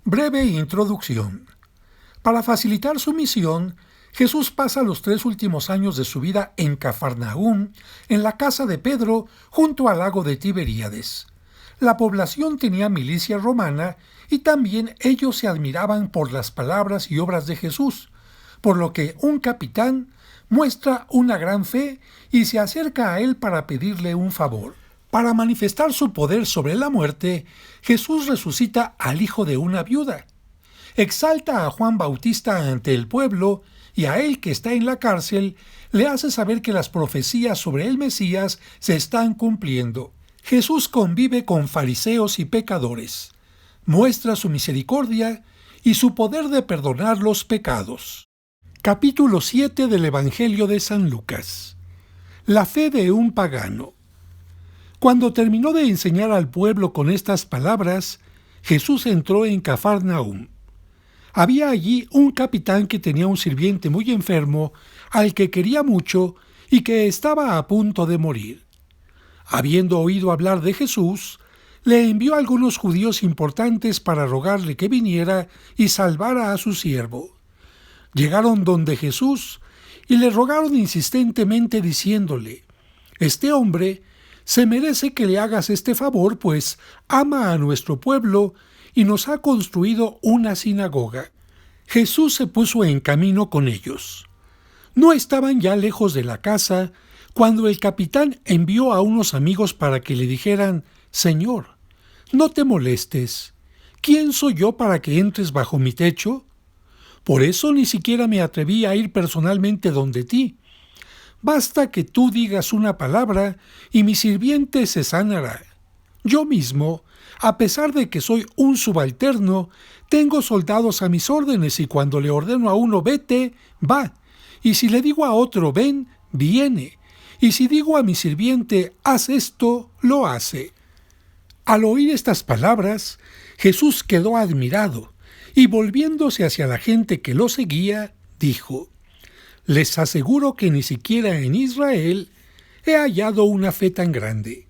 Breve introducción. Para facilitar su misión, Jesús pasa los 3 últimos años de su vida en Cafarnaúm, en la casa de Pedro, junto al lago de Tiberíades. La población tenía milicia romana y también ellos se admiraban por las palabras y obras de Jesús, por lo que un capitán muestra una gran fe y se acerca a él para pedirle un favor. Para manifestar su poder sobre la muerte, Jesús resucita al hijo de una viuda. Exalta a Juan Bautista ante el pueblo y a él que está en la cárcel le hace saber que las profecías sobre el Mesías se están cumpliendo. Jesús convive con fariseos y pecadores, muestra su misericordia y su poder de perdonar los pecados. Capítulo 7 del Evangelio de San Lucas. La fe de un pagano. Cuando terminó de enseñar al pueblo con estas palabras, Jesús entró en Cafarnaúm. Había allí un capitán que tenía un sirviente muy enfermo, al que quería mucho y que estaba a punto de morir. Habiendo oído hablar de Jesús, le envió a algunos judíos importantes para rogarle que viniera y salvara a su siervo. Llegaron donde Jesús y le rogaron insistentemente diciéndole: «Este hombre se merece que le hagas este favor, pues ama a nuestro pueblo y nos ha construido una sinagoga». Jesús se puso en camino con ellos. No estaban ya lejos de la casa cuando el capitán envió a unos amigos para que le dijeran: «Señor, no te molestes. ¿Quién soy yo para que entres bajo mi techo? Por eso ni siquiera me atreví a ir personalmente donde ti. Basta que tú digas una palabra y mi sirviente se sanará. Yo mismo, a pesar de que soy un subalterno, tengo soldados a mis órdenes y cuando le ordeno a uno vete, va, y si le digo a otro ven, viene, y si digo a mi sirviente haz esto, lo hace». Al oír estas palabras, Jesús quedó admirado y volviéndose hacia la gente que lo seguía, dijo: «Les aseguro que ni siquiera en Israel he hallado una fe tan grande».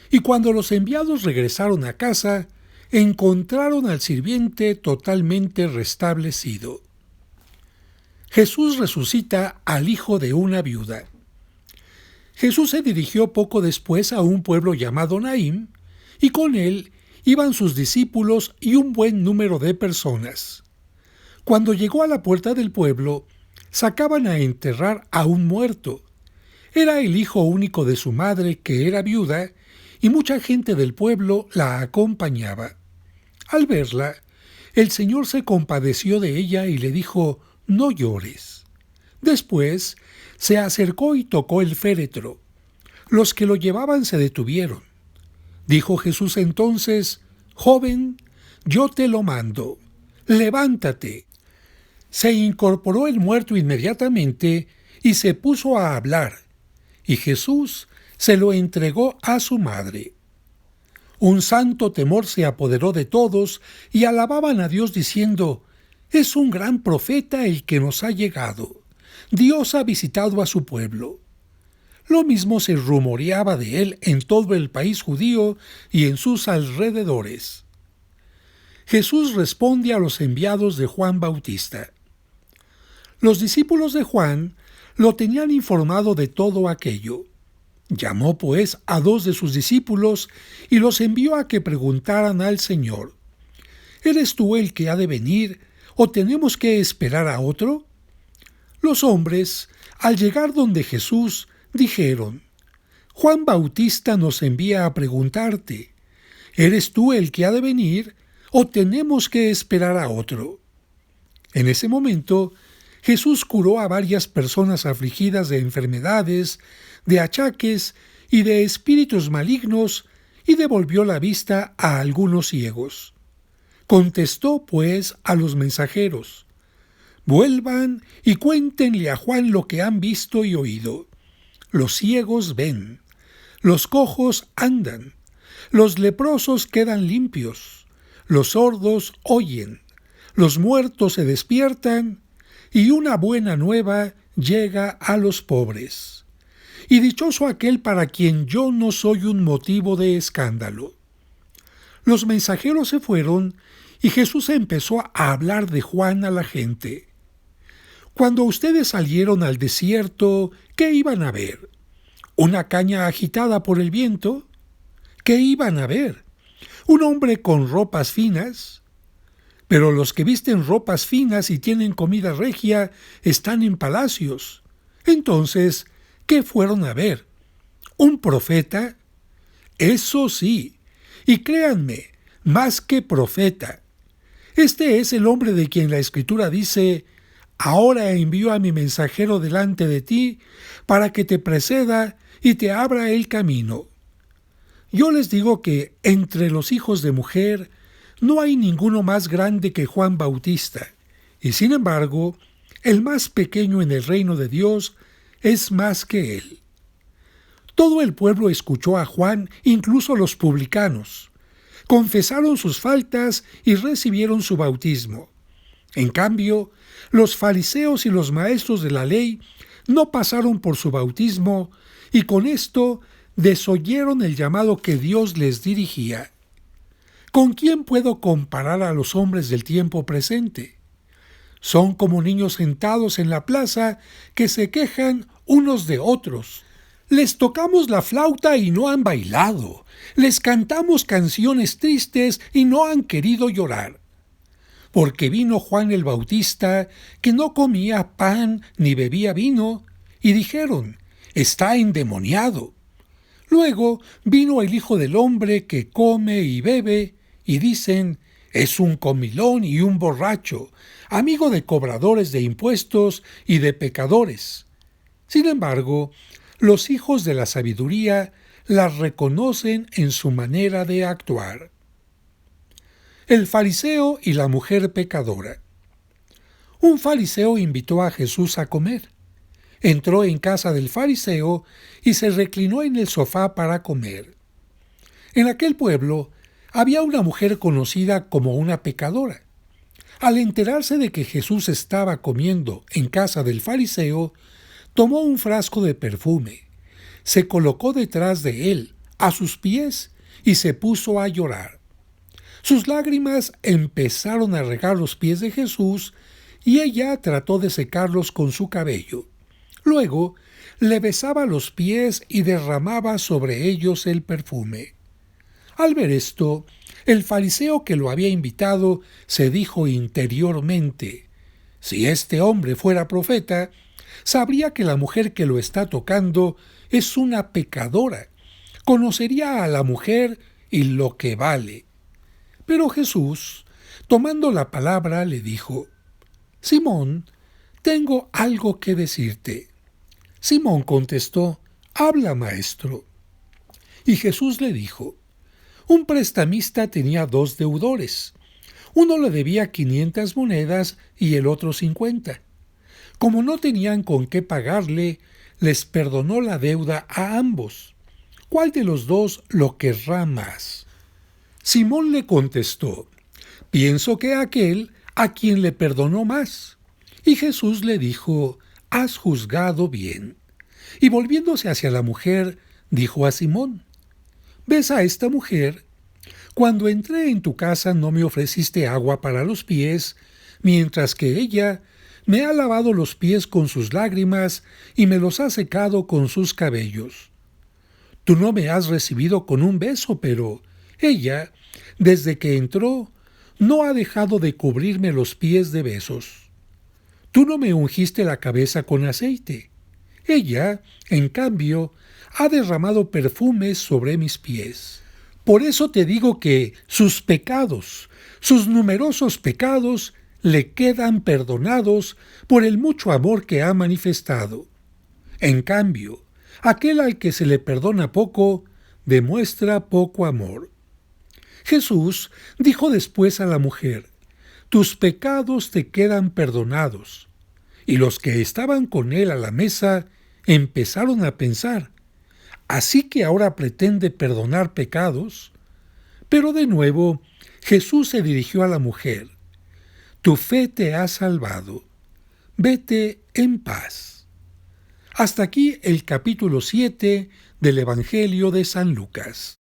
Y cuando los enviados regresaron a casa, encontraron al sirviente totalmente restablecido. Jesús resucita al hijo de una viuda. Jesús se dirigió poco después a un pueblo llamado Naín, y con él iban sus discípulos y un buen número de personas. Cuando llegó a la puerta del pueblo, sacaban a enterrar a un muerto. Era el hijo único de su madre, que era viuda, y mucha gente del pueblo la acompañaba. Al verla, el Señor se compadeció de ella y le dijo: «No llores». Después se acercó y tocó el féretro. Los que lo llevaban se detuvieron. Dijo Jesús entonces: «Joven, yo te lo mando, levántate». Se incorporó el muerto inmediatamente y se puso a hablar, y Jesús se lo entregó a su madre. Un santo temor se apoderó de todos y alababan a Dios diciendo: «Es un gran profeta el que nos ha llegado. Dios ha visitado a su pueblo». Lo mismo se rumoreaba de él en todo el país judío y en sus alrededores. Jesús responde a los enviados de Juan Bautista. Los discípulos de Juan lo tenían informado de todo aquello. Llamó pues a 2 de sus discípulos y los envió a que preguntaran al Señor: «¿Eres tú el que ha de venir, o tenemos que esperar a otro?». Los hombres, al llegar donde Jesús, dijeron: «Juan Bautista nos envía a preguntarte: ¿eres tú el que ha de venir, o tenemos que esperar a otro?». En ese momento, Jesús curó a varias personas afligidas de enfermedades, de achaques y de espíritus malignos, y devolvió la vista a algunos ciegos. Contestó, pues, a los mensajeros: «Vuelvan y cuéntenle a Juan lo que han visto y oído. Los ciegos ven, los cojos andan, los leprosos quedan limpios, los sordos oyen, los muertos se despiertan, y una buena nueva llega a los pobres. Y dichoso aquel para quien yo no soy un motivo de escándalo». Los mensajeros se fueron Y Jesús empezó a hablar de Juan a la gente. Cuando ustedes salieron al desierto, ¿qué iban a ver? ¿Una caña agitada por el viento? ¿Qué iban a ver? ¿Un hombre con ropas finas? Pero los que visten ropas finas y tienen comida regia están en palacios. Entonces, ¿qué fueron a ver? ¿Un profeta? Eso sí, y créanme, más que profeta. Este es el hombre de quien la Escritura dice: ahora envío a mi mensajero delante de ti para que te preceda y te abra el camino. Yo les digo que entre los hijos de mujer no hay ninguno más grande que Juan Bautista, y sin embargo, el más pequeño en el reino de Dios es más que él. Todo el pueblo escuchó a Juan, incluso los publicanos. Confesaron sus faltas y recibieron su bautismo. En cambio, los fariseos y los maestros de la ley no pasaron por su bautismo y con esto desoyeron el llamado que Dios les dirigía. ¿Con quién puedo comparar a los hombres del tiempo presente? Son como niños sentados en la plaza que se quejan unos de otros. Les tocamos la flauta y no han bailado. Les cantamos canciones tristes y no han querido llorar. Porque vino Juan el Bautista, que no comía pan ni bebía vino, y dijeron: está endemoniado. Luego vino el Hijo del Hombre, que come y bebe, y dicen: es un comilón y un borracho, amigo de cobradores de impuestos y de pecadores. Sin embargo, los hijos de la sabiduría las reconocen en su manera de actuar. El fariseo y la mujer pecadora. Un fariseo invitó a Jesús a comer. Entró en casa del fariseo y se reclinó en el sofá para comer. En aquel pueblo había una mujer conocida como una pecadora. Al enterarse de que Jesús estaba comiendo en casa del fariseo, tomó un frasco de perfume, se colocó detrás de él, a sus pies, y se puso a llorar. Sus lágrimas empezaron a regar los pies de Jesús y ella trató de secarlos con su cabello. Luego le besaba los pies y derramaba sobre ellos el perfume. Al ver esto, el fariseo que lo había invitado se dijo interiormente: si este hombre fuera profeta, sabría que la mujer que lo está tocando es una pecadora. Conocería a la mujer y lo que vale. Pero Jesús, tomando la palabra, le dijo: Simón, tengo algo que decirte. Simón contestó: habla, maestro. Y Jesús le dijo: un prestamista tenía 2 deudores. Uno le debía 500 monedas y el otro 50. Como no tenían con qué pagarle, les perdonó la deuda a ambos. ¿Cuál de los dos lo querrá más? Simón le contestó: pienso que aquel a quien le perdonó más. Y Jesús le dijo: has juzgado bien. Y volviéndose hacia la mujer, dijo a Simón: ¿ves a esta mujer? Cuando entré en tu casa no me ofreciste agua para los pies, mientras que ella me ha lavado los pies con sus lágrimas y me los ha secado con sus cabellos. Tú no me has recibido con un beso, pero ella, desde que entró, no ha dejado de cubrirme los pies de besos. Tú no me ungiste la cabeza con aceite. Ella, en cambio, ha derramado perfumes sobre mis pies. Por eso te digo que sus pecados, sus numerosos pecados, le quedan perdonados por el mucho amor que ha manifestado. En cambio, aquel al que se le perdona poco, demuestra poco amor. Jesús dijo después a la mujer: tus pecados te quedan perdonados. Y los que estaban con él a la mesa empezaron a pensar: ¿así que ahora pretende perdonar pecados? Pero de nuevo Jesús se dirigió a la mujer: tu fe te ha salvado. Vete en paz. Hasta aquí el capítulo 7 del Evangelio de San Lucas.